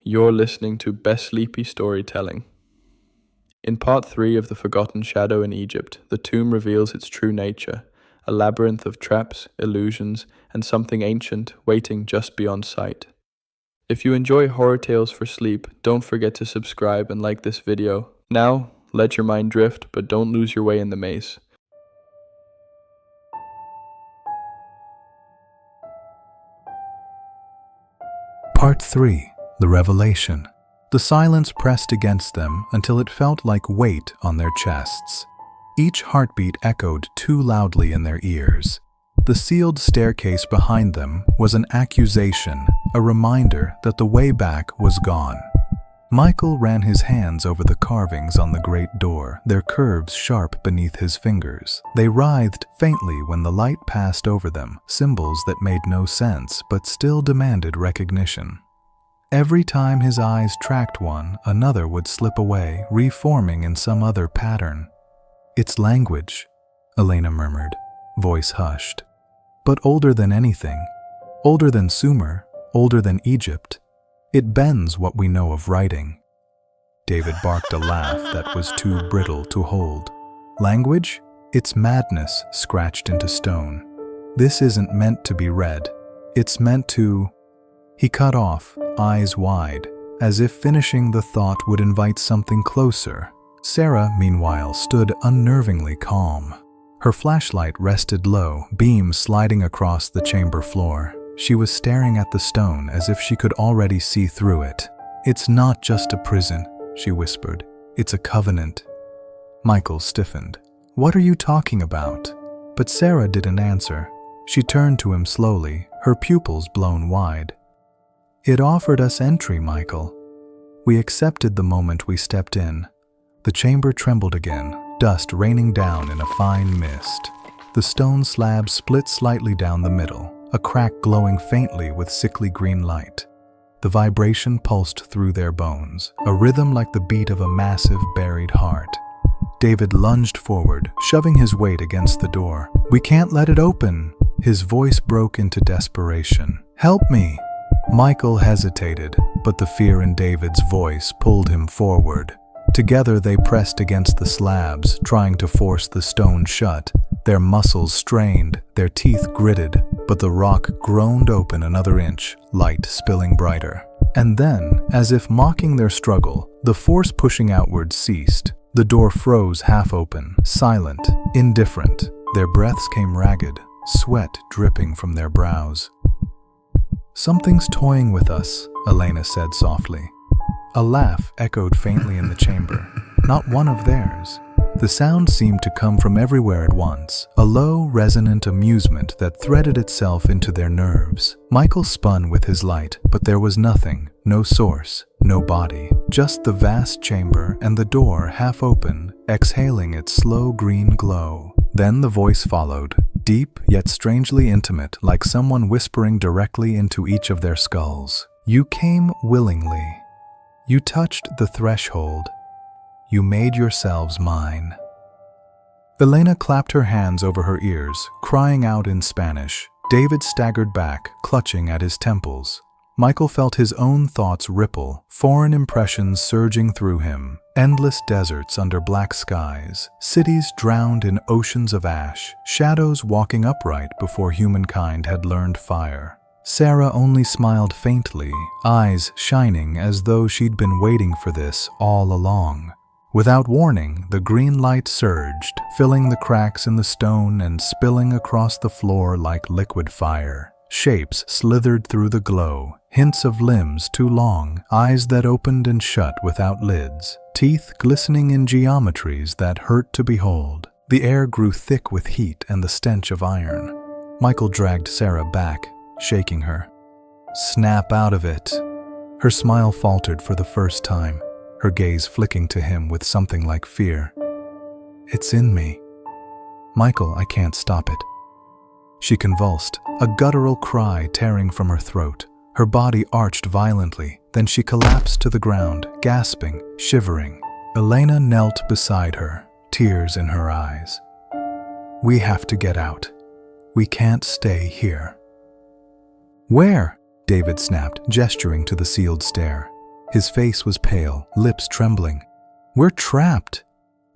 You're listening to Besleepy Storytelling. In part 3 of The Forgotten Shadow in Egypt, the tomb reveals its true nature, a labyrinth of traps, illusions, and something ancient waiting just beyond sight. If you enjoy horror tales for sleep, don't forget to subscribe and like this video. Now, let your mind drift, but don't lose your way in the maze. Part 3. The Revelation. The silence pressed against them until it felt like weight on their chests. Each heartbeat echoed too loudly in their ears. The sealed staircase behind them was an accusation, a reminder that the way back was gone. Michael ran his hands over the carvings on the great door, their curves sharp beneath his fingers. They writhed faintly when the light passed over them, symbols that made no sense but still demanded recognition. Every time his eyes tracked one, another would slip away, reforming in some other pattern. "It's language," Elena murmured, voice hushed. "But older than anything. Older than Sumer, older than Egypt. It bends what we know of writing." David barked a laugh that was too brittle to hold. "Language? It's madness scratched into stone. This isn't meant to be read. It's meant to..." He cut off, eyes wide, as if finishing the thought would invite something closer. Sarah, meanwhile, stood unnervingly calm. Her flashlight rested low, beams sliding across the chamber floor. She was staring at the stone as if she could already see through it. "It's not just a prison," she whispered. "It's a covenant." Michael stiffened. "What are you talking about?" But Sarah didn't answer. She turned to him slowly, her pupils blown wide. "It offered us entry, Michael. We accepted the moment we stepped in." The chamber trembled again, dust raining down in a fine mist. The stone slab split slightly down the middle, a crack glowing faintly with sickly green light. The vibration pulsed through their bones, a rhythm like the beat of a massive buried heart. David lunged forward, shoving his weight against the door. "We can't let it open!" His voice broke into desperation. "Help me!" Michael hesitated, but the fear in David's voice pulled him forward. Together they pressed against the slabs, trying to force the stone shut. Their muscles strained, their teeth gritted, but the rock groaned open another inch, light spilling brighter. And then, as if mocking their struggle, the force pushing outward ceased. The door froze half open, silent, indifferent. Their breaths came ragged, sweat dripping from their brows. "Something's toying with us," Elena said softly. A laugh echoed faintly in the chamber, not one of theirs. The sound seemed to come from everywhere at once, a low, resonant amusement that threaded itself into their nerves. Michael spun with his light, but there was nothing, no source, no body, just the vast chamber and the door half open, exhaling its slow green glow. Then the voice followed, deep yet strangely intimate, like someone whispering directly into each of their skulls. "You came willingly. You touched the threshold. You made yourselves mine." Elena clapped her hands over her ears, crying out in Spanish. David staggered back, clutching at his temples. Michael felt his own thoughts ripple, foreign impressions surging through him. Endless deserts under black skies, cities drowned in oceans of ash, shadows walking upright before humankind had learned fire. Sarah only smiled faintly, eyes shining as though she'd been waiting for this all along. Without warning, the green light surged, filling the cracks in the stone and spilling across the floor like liquid fire. Shapes slithered through the glow, hints of limbs too long, eyes that opened and shut without lids, teeth glistening in geometries that hurt to behold. The air grew thick with heat and the stench of iron. Michael dragged Sarah back, shaking her. "Snap out of it." Her smile faltered for the first time, her gaze flicking to him with something like fear. "It's in me. Michael, I can't stop it." She convulsed, a guttural cry tearing from her throat. Her body arched violently, then she collapsed to the ground, gasping, shivering. Elena knelt beside her, tears in her eyes. "We have to get out. We can't stay here." "Where?" David snapped, gesturing to the sealed stair. His face was pale, lips trembling. "We're trapped!"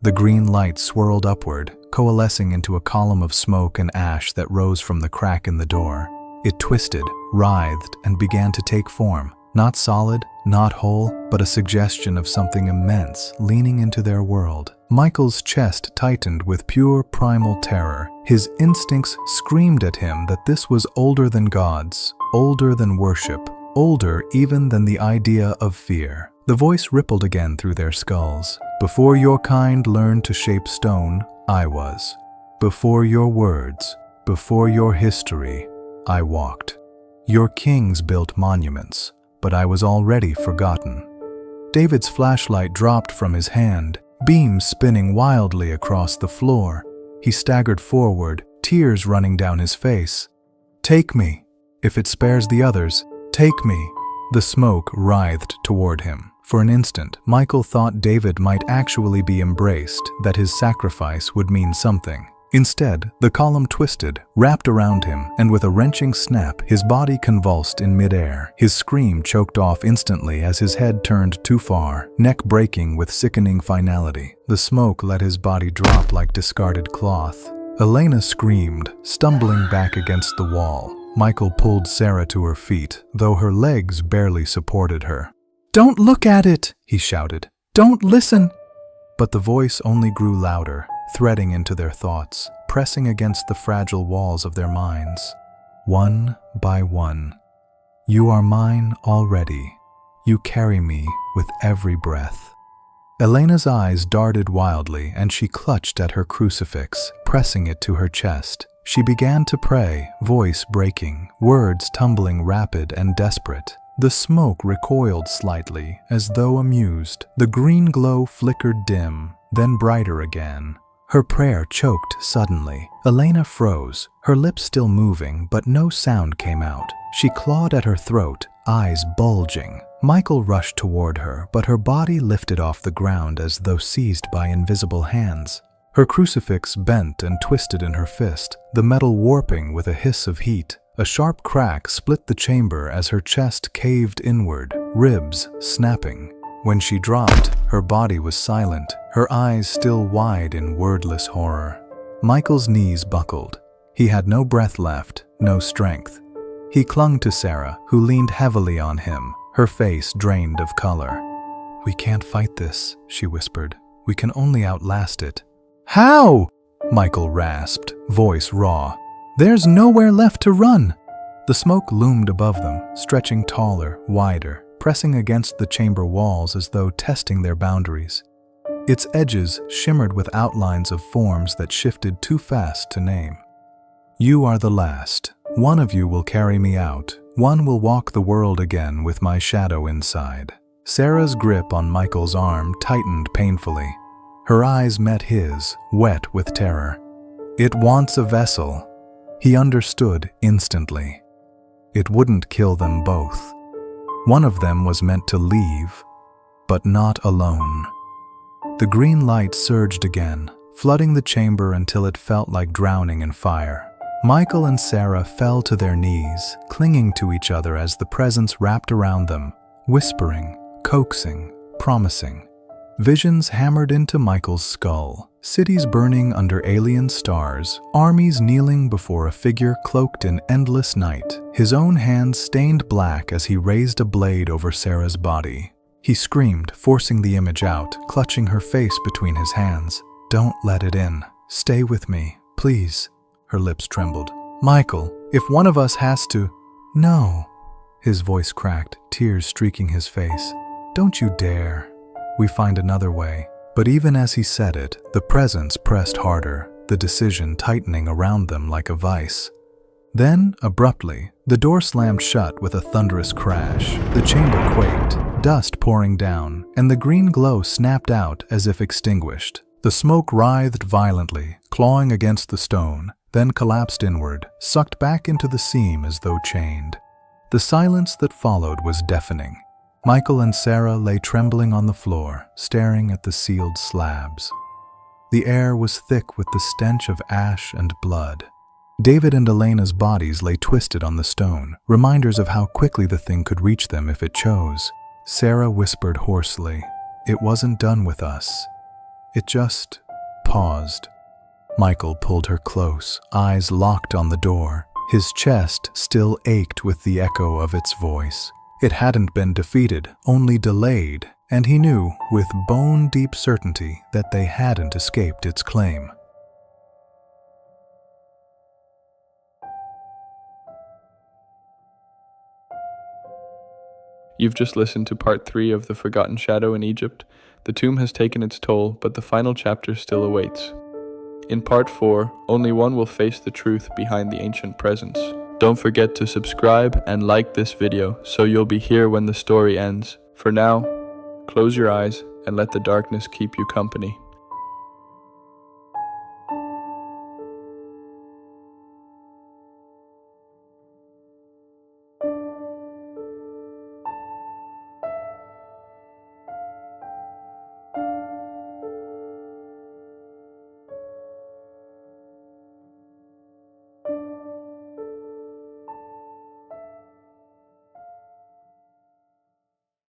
The green light swirled upward, coalescing into a column of smoke and ash that rose from the crack in the door. It twisted, writhed, and began to take form. Not solid, not whole, but a suggestion of something immense leaning into their world. Michael's chest tightened with pure primal terror. His instincts screamed at him that this was older than gods, older than worship, older even than the idea of fear. The voice rippled again through their skulls. "Before your kind learned to shape stone, I was. Before your words, before your history, I walked. Your kings built monuments, but I was already forgotten." David's flashlight dropped from his hand, beams spinning wildly across the floor. He staggered forward, tears running down his face. "Take me. If it spares the others, take me." The smoke writhed toward him. For an instant, Michael thought David might actually be embraced, that his sacrifice would mean something. Instead, the column twisted, wrapped around him, and with a wrenching snap, his body convulsed in midair. His scream choked off instantly as his head turned too far, neck breaking with sickening finality. The smoke let his body drop like discarded cloth. Elena screamed, stumbling back against the wall. Michael pulled Sarah to her feet, though her legs barely supported her. "Don't look at it!" he shouted. "Don't listen!" But the voice only grew louder, threading into their thoughts, pressing against the fragile walls of their minds. "One by one. You are mine already. You carry me with every breath." Elena's eyes darted wildly, and she clutched at her crucifix, pressing it to her chest. She began to pray, voice breaking, words tumbling rapid and desperate. The smoke recoiled slightly, as though amused. The green glow flickered dim, then brighter again. Her prayer choked suddenly. Elena froze, her lips still moving, but no sound came out. She clawed at her throat, eyes bulging. Michael rushed toward her, but her body lifted off the ground as though seized by invisible hands. Her crucifix bent and twisted in her fist, the metal warping with a hiss of heat. A sharp crack split the chamber as her chest caved inward, ribs snapping. When she dropped, her body was silent, her eyes still wide in wordless horror. Michael's knees buckled. He had no breath left, no strength. He clung to Sarah, who leaned heavily on him, her face drained of color. "We can't fight this," she whispered. "We can only outlast it." "How?" Michael rasped, voice raw. "There's nowhere left to run." The smoke loomed above them, stretching taller, wider, pressing against the chamber walls as though testing their boundaries. Its edges shimmered with outlines of forms that shifted too fast to name. "You are the last. One of you will carry me out. One will walk the world again with my shadow inside." Sarah's grip on Michael's arm tightened painfully. Her eyes met his, wet with terror. "It wants a vessel." He understood instantly. It wouldn't kill them both. One of them was meant to leave, but not alone. The green light surged again, flooding the chamber until it felt like drowning in fire. Michael and Sarah fell to their knees, clinging to each other as the presence wrapped around them, whispering, coaxing, promising. Visions hammered into Michael's skull. Cities burning under alien stars, armies kneeling before a figure cloaked in endless night. His own hands stained black as he raised a blade over Sarah's body. He screamed, forcing the image out, clutching her face between his hands. "Don't let it in. Stay with me, please." Her lips trembled. "Michael, if one of us has to—" "No." His voice cracked, tears streaking his face. "Don't you dare. We find another way." But even as he said it, the presence pressed harder, the decision tightening around them like a vice. Then, abruptly, the door slammed shut with a thunderous crash. The chamber quaked, dust pouring down, and the green glow snapped out as if extinguished. The smoke writhed violently, clawing against the stone, then collapsed inward, sucked back into the seam as though chained. The silence that followed was deafening. Michael and Sarah lay trembling on the floor, staring at the sealed slabs. The air was thick with the stench of ash and blood. David and Elena's bodies lay twisted on the stone, reminders of how quickly the thing could reach them if it chose. Sarah whispered hoarsely, "It wasn't done with us. It just paused." Michael pulled her close, eyes locked on the door. His chest still ached with the echo of its voice. It hadn't been defeated, only delayed, and he knew with bone-deep certainty that they hadn't escaped its claim. You've just listened to part 3 of The Forgotten Shadow in Egypt. The tomb has taken its toll, but the final chapter still awaits. In part 4, only one will face the truth behind the ancient presence. Don't forget to subscribe and like this video so you'll be here when the story ends. For now, close your eyes and let the darkness keep you company.